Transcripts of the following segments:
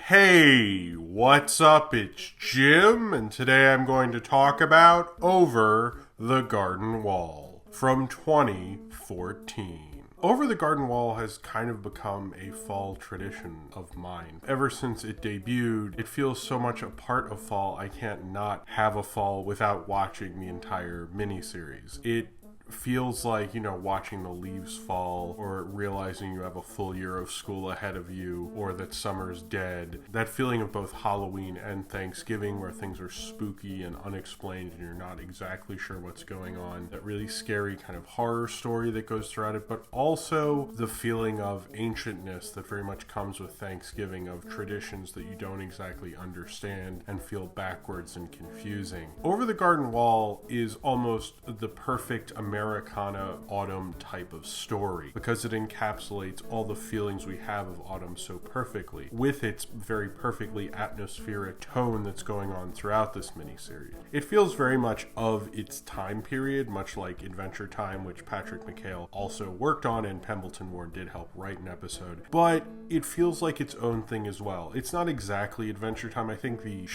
Hey, what's up? It's Jim, and today I'm going to talk about Over the Garden Wall from 2014. Over the Garden Wall has kind of become a fall tradition of mine. Ever since it debuted, it feels so much a part of fall, I can't not have a fall without watching the entire miniseries. It feels like, watching the leaves fall, or realizing you have a full year of school ahead of you, or that summer's dead. That feeling of both Halloween and Thanksgiving, where things are spooky and unexplained and you're not exactly sure what's going on. That really scary kind of horror story that goes throughout it, but also the feeling of ancientness that very much comes with Thanksgiving, of traditions that you don't exactly understand and feel backwards and confusing. Over the Garden Wall is almost the perfect Americana autumn type of story because it encapsulates all the feelings we have of autumn so perfectly, with its very perfectly atmospheric tone that's going on throughout this miniseries. It feels very much of its time period, much like Adventure Time, which Patrick McHale also worked on, and Pemberton Ward did help write an episode, but it feels like its own thing as well. It's not exactly Adventure Time. I think the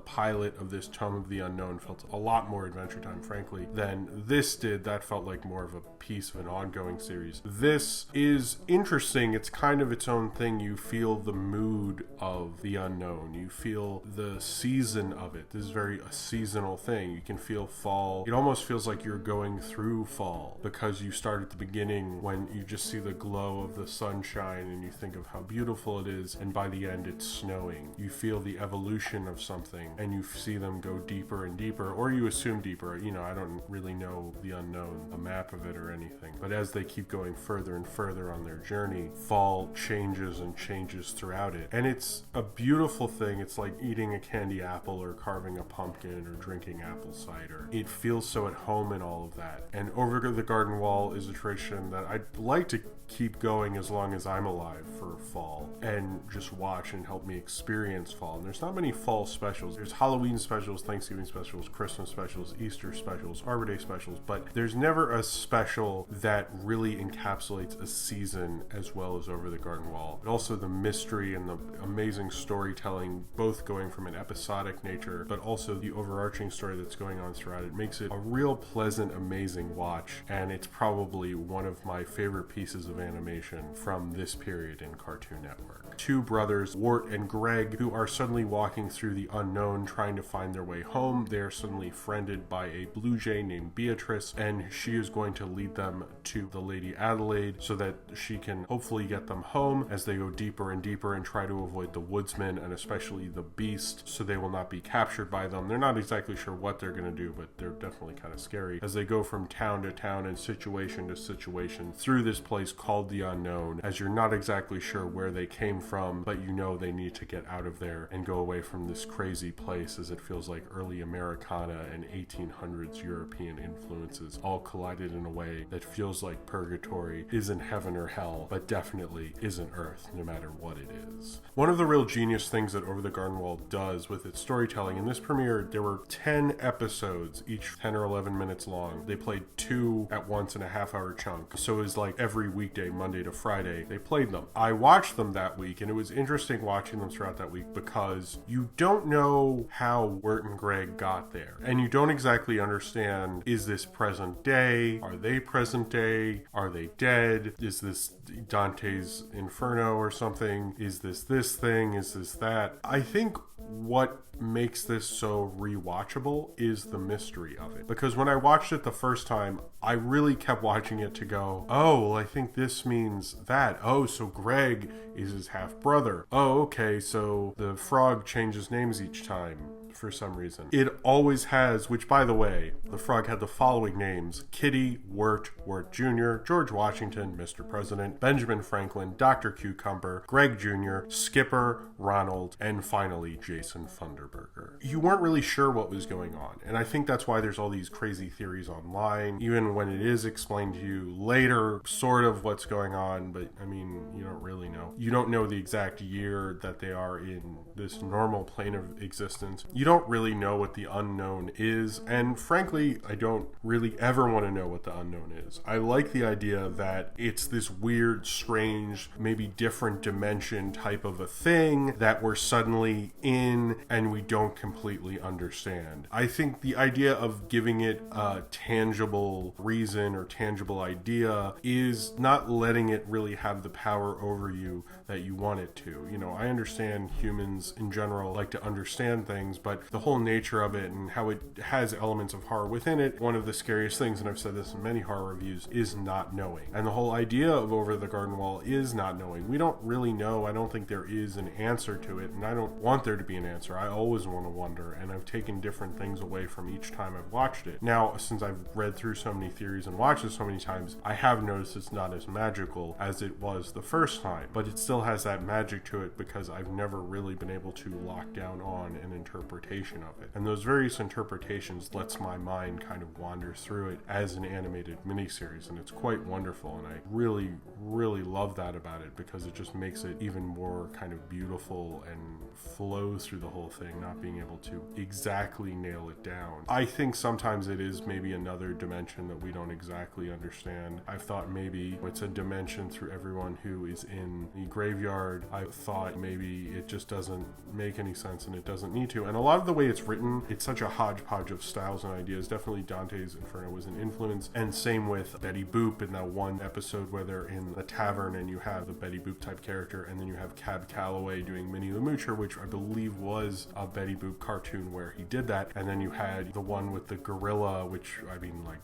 pilot of this Tome of the Unknown felt a lot more Adventure Time, frankly, than this did. That felt like more of a piece of an ongoing series. This is interesting. It's kind of its own thing. You feel the mood of the unknown. You feel the season of it. This is very a seasonal thing. You can feel fall. It almost feels like you're going through fall because you start at the beginning when you just see the glow of the sunshine and you think of how beautiful it is, and by the end it's snowing. You feel the evolution of something and you see them go deeper and deeper, or you assume deeper. I don't really know the unknown, a map of it or anything, but as they keep going further and further on their journey, fall changes and changes throughout it, and it's a beautiful thing. It's like eating a candy apple or carving a pumpkin or drinking apple cider. It feels so at home in all of that, and Over the Garden Wall is a tradition that I'd like to keep going as long as I'm alive for fall, and just watch and help me experience fall. And there's not many fall specials. There's Halloween specials, Thanksgiving specials, Christmas specials, Easter specials, Arbor Day specials, but there's never a special that really encapsulates a season as well as Over the Garden Wall. But also the mystery and the amazing storytelling, both going from an episodic nature, but also the overarching story that's going on throughout it, makes it a real pleasant, amazing watch, and it's probably one of my favorite pieces of animation from this period in Cartoon Network. Two brothers, Wart and Greg, who are suddenly walking through the unknown trying to find their way home. They are suddenly friended by a blue jay named Beatrice, and she is going to lead them to the Lady Adelaide so that she can hopefully get them home as they go deeper and deeper and try to avoid the woodsman and especially the beast, so they will not be captured by them. They're not exactly sure what they're going to do, but they're definitely kind of scary as they go from town to town and situation to situation through this place called the Unknown, as you're not exactly sure where they came from, but they need to get out of there and go away from this crazy place, as it feels like early Americana and 1800s European influences all collided in a way that feels like Purgatory isn't heaven or hell, but definitely isn't Earth, no matter what it is. One of the real genius things that Over the Garden Wall does with its storytelling, in this premiere there were 10 episodes, each 10 or 11 minutes long. They played 2 at once in a half-hour chunk, so it was like every weekday, Monday to Friday, they played them. I watched them that week, and it was interesting watching them throughout that week because you don't know how Wirt and Greg got there, and you don't exactly understand, is this present day? Are they present day? Are they dead? Is this Dante's Inferno or something? Is this thing? Is this that? I think what makes this so rewatchable is the mystery of it, because when I watched it the first time, I really kept watching it to go, oh, well, I think this means that. Oh, so Greg is his half brother. Oh, okay, so the frog changes names each time for some reason. It always has, which by the way, the frog had the following names: Kitty, Wirt, Wirt Jr., George Washington, Mr. President, Benjamin Franklin, Dr. Cucumber, Greg Jr., Skipper, Ronald, and finally Jason Funderburger. You weren't really sure what was going on, and I think that's why there's all these crazy theories online, even when it is explained to you later sort of what's going on, but I mean, you don't really know. You don't know the exact year that they are in this normal plane of existence. you don't really know what the unknown is, and frankly, I don't really ever want to know what the unknown is. I like the idea that it's this weird, strange, maybe different dimension type of a thing that we're suddenly in and we don't completely understand. I think the idea of giving it a tangible reason or tangible idea is not letting it really have the power over you that you want it to. You know, I understand humans in general like to understand things, but the whole nature of it and how it has elements of horror within it, one of the scariest things, and I've said this in many horror reviews, is not knowing. And the whole idea of Over the Garden Wall is not knowing. We don't really know. I don't think there is an answer to it, and I don't want there to be an answer. I always want to wonder, and I've taken different things away from each time I've watched it. Now, since I've read through so many theories and watched it so many times, I have noticed it's not as magical as it was the first time, but it still has that magic to it because I've never really been able to lock down on an interpretation of it. And those various interpretations lets my mind kind of wander through it as an animated miniseries, and it's quite wonderful, and I really, really love that about it because it just makes it even more kind of beautiful and flows through the whole thing, not being able to exactly nail it down. I think sometimes it is maybe another dimension that we don't exactly understand. I've thought maybe it's a dimension through everyone who is in the graveyard. I thought maybe it just doesn't make any sense and it doesn't need to. And a lot of the way it's written, it's such a hodgepodge of styles and ideas. Definitely Dante's Inferno was an influence, and same with Betty Boop in that one episode where they're in the tavern and you have the Betty Boop type character, and then you have Cab Calloway doing Minnie the Moocher, which I believe was a Betty Boop cartoon where he did that, and then you had the one with the gorilla, which, I mean, like,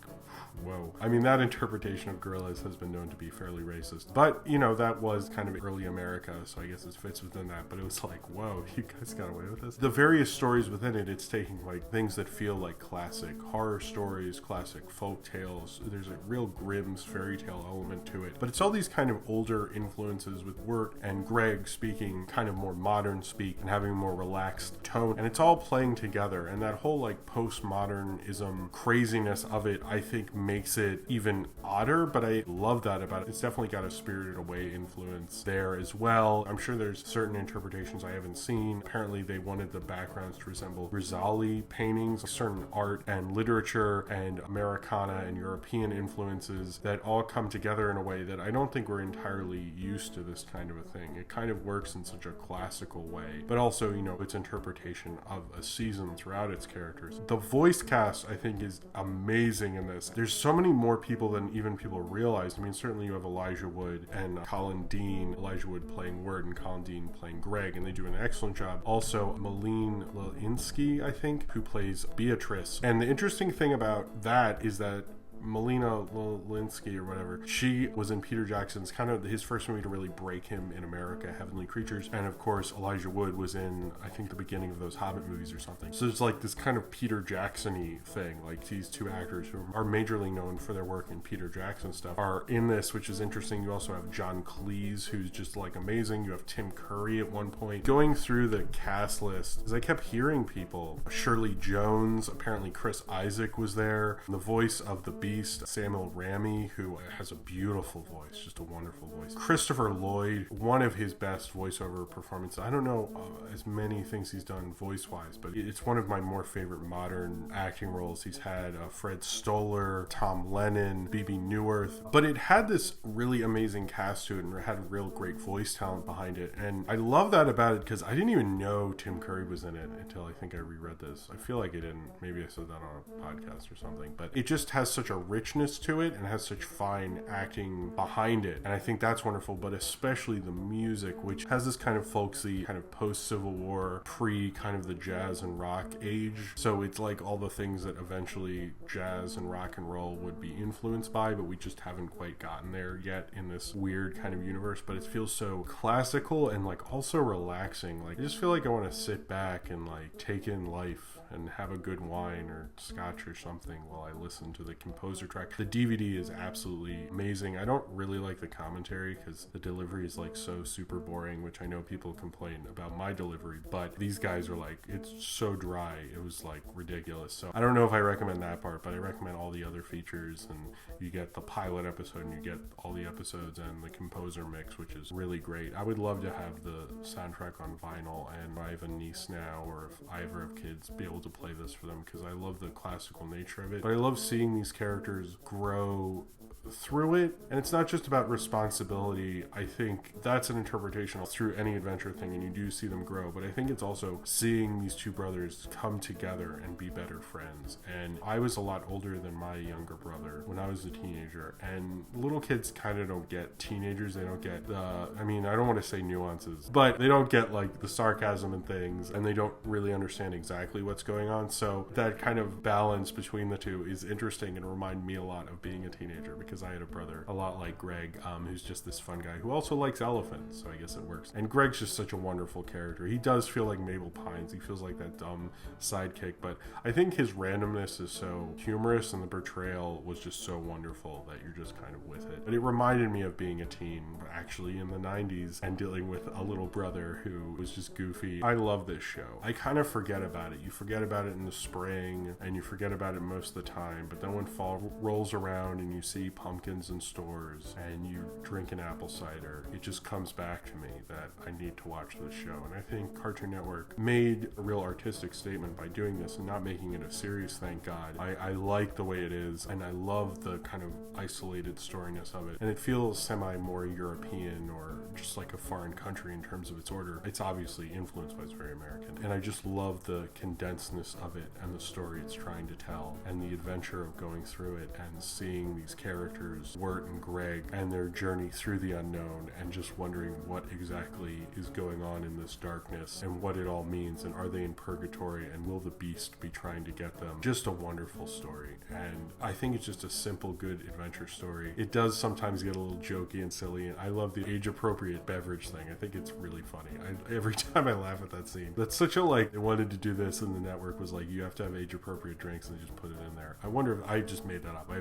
whoa. I mean, that interpretation of gorillas has been known to be fairly racist, but, you know, that was kind of early America, so I guess it fits within that, but it was like, whoa, you guys got away with this. The various stories within it, it's taking, like, things that feel like classic horror stories, classic folk tales. There's a real Grimm's fairy tale element to it, but it's all these kind of older influences with Wirt and Greg speaking kind of more modern speak and having a more relaxed tone, and it's all playing together, and that whole, like, postmodernism craziness of it, I think, makes it even odder, but I love that about it. It's definitely got a Spirited Away influence there as well. I'm sure there's certain interpretations I haven't seen. Apparently they wanted the backgrounds to resemble Rizzoli paintings, certain art and literature and Americana and European influences that all come together in a way that I don't think we're entirely used to this kind of a thing. It kind of works in such a classical way, but also, you know, its interpretation of a season throughout its characters. The voice cast, I think, is amazing in this. There's so many more people than even people realize. I mean, certainly you have Elijah Wood and Colin Dean, Elijah Wood playing Wirt and Colin Dean playing Greg, and they do an excellent job. Also, Malene Lewinsky, I think, who plays Beatrice. And the interesting thing about that is that Melina Lewinsky or whatever, she was in Peter Jackson's kind of his first movie to really break him in America, Heavenly Creatures, and of course Elijah Wood was in, I think, the beginning of those Hobbit movies or something. So it's like this kind of Peter Jackson-y thing, like these two actors who are majorly known for their work in Peter Jackson stuff are in this, which is interesting. You also have John Cleese, who's just like amazing. You have Tim Curry at one point. Going through the cast list, as I kept hearing people, Shirley Jones, apparently Chris Isaac was there, the voice of the Beast, Samuel Ramy, who has a beautiful voice, just a wonderful voice. Christopher Lloyd, one of his best voiceover performances. I don't know as many things he's done voice-wise, but it's one of my more favorite modern acting roles. He's had Fred Stoller, Tom Lennon, Bebe Neuwirth, but it had this really amazing cast to it and it had real great voice talent behind it, and I love that about it because I didn't even know Tim Curry was in it until I think I reread this. I feel like I didn't. Maybe I said that on a podcast or something, but it just has such a richness to it and has such fine acting behind it, and I think that's wonderful. But especially the music, which has this kind of folksy, kind of post-Civil War, pre kind of the jazz and rock age, so it's like all the things that eventually jazz and rock and roll would be influenced by, but we just haven't quite gotten there yet in this weird kind of universe. But it feels so classical and like also relaxing. Like I just feel like I want to sit back and like take in life and have a good wine or scotch or something while I listen to the composer track. The DVD is absolutely amazing. I don't really like the commentary because the delivery is like so super boring, which I know people complain about my delivery, but these guys are like, it's so dry. It was like ridiculous. So I don't know if I recommend that part, but I recommend all the other features, and you get the pilot episode and you get all the episodes and the composer mix, which is really great. I would love to have the soundtrack on vinyl, and I have a niece now, or if I ever have kids, be able to play this for them because I love the classical nature of it. But I love seeing these characters grow through it, and it's not just about responsibility. I think that's an interpretation through any adventure thing, and you do see them grow, but I think it's also seeing these two brothers come together and be better friends. And I was a lot older than my younger brother when I was a teenager, and little kids kind of don't get teenagers. They don't get I don't want to say nuances, but they don't get like the sarcasm and things, and they don't really understand exactly what's going on. So that kind of balance between the two is interesting and remind me a lot of being a teenager, because I had a brother a lot like Greg, who's just this fun guy who also likes elephants, so I guess it works. And Greg's just such a wonderful character. He does feel like Mabel Pines. He feels like that dumb sidekick, but I think his randomness is so humorous, and the portrayal was just so wonderful that you're just kind of with it. But it reminded me of being a teen actually in the 90s and dealing with a little brother who was just goofy. I love this show. I kind of forget about it. You forget about it in the spring, and you forget about it most of the time, but then when fall rolls around and you see pumpkins in stores and you drink an apple cider, it just comes back to me that I need to watch this show. And I think Cartoon Network made a real artistic statement by doing this and not making it a series, thank God. I like the way it is, and I love the kind of isolated storiness of it, and it feels semi more European or just like a foreign country in terms of its order. It's obviously influenced, but it's very American, and I just love the condensedness of it and the story it's trying to tell, and the adventure of going through it and seeing these characters, Wirt and Greg, and their journey through the unknown, and just wondering what exactly is going on in this darkness and what it all means, and are they in purgatory, and will the beast be trying to get them? Just a wonderful story, and I think it's just a simple, good adventure story. It does sometimes get a little jokey and silly, and I love the age-appropriate beverage thing. I think it's really funny. Every time I laugh at that scene. That's such a like, they wanted to do this, and the network was like, you have to have age-appropriate drinks, and they just put it in there. I wonder if I just made that up.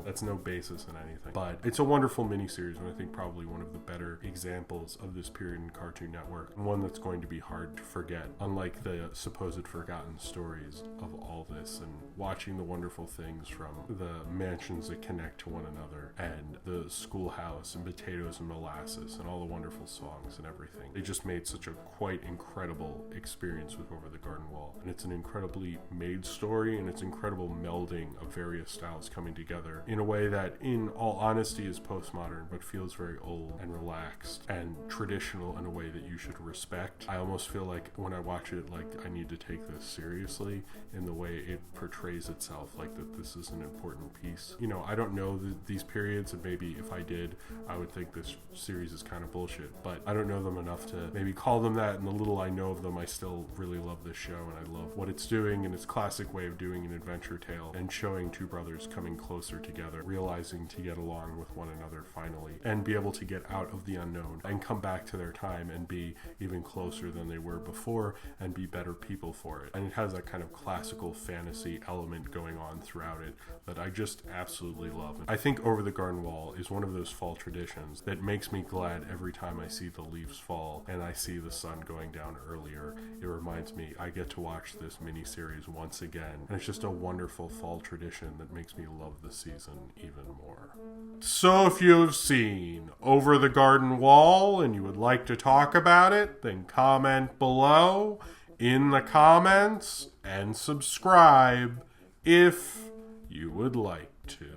That's no basis in anything. But it's a wonderful miniseries, and I think probably one of the better examples of this period in Cartoon Network, and one that's going to be hard to forget, unlike the supposed forgotten stories of all this, and watching the wonderful things from the mansions that connect to one another, and the schoolhouse, and potatoes and molasses, and all the wonderful songs and everything. They just made such a quite incredible experience with Over the Garden Wall, and it's an incredibly made story, and it's incredible melding of various styles coming together in a way that, in all honesty, is postmodern, but feels very old and relaxed and traditional in a way that you should respect. I almost feel like when I watch it, like I need to take this seriously in the way it portrays itself, like that this is an important piece. You know, I don't know these periods, and maybe if I did, I would think this series is kind of bullshit, but I don't know them enough to maybe call them that, and the little I know of them, I still really love this show, and I love what it's doing, and its classic way of doing an adventure tale, and showing two brothers coming closer together, realizing to get along with one another finally, and be able to get out of the unknown, and come back to their time, and be even closer than they were before, and be better people for it. And it has that kind of classical fantasy element going on throughout it that I just absolutely love. And I think Over the Garden Wall is one of those fall traditions that makes me glad every time I see the leaves fall and I see the sun going down earlier. It reminds me I get to watch this miniseries once again, and it's just a wonderful fall tradition that makes me love the season even more. So if you have seen Over the Garden Wall and you would like to talk about it, then comment below in the comments and subscribe if you would like to.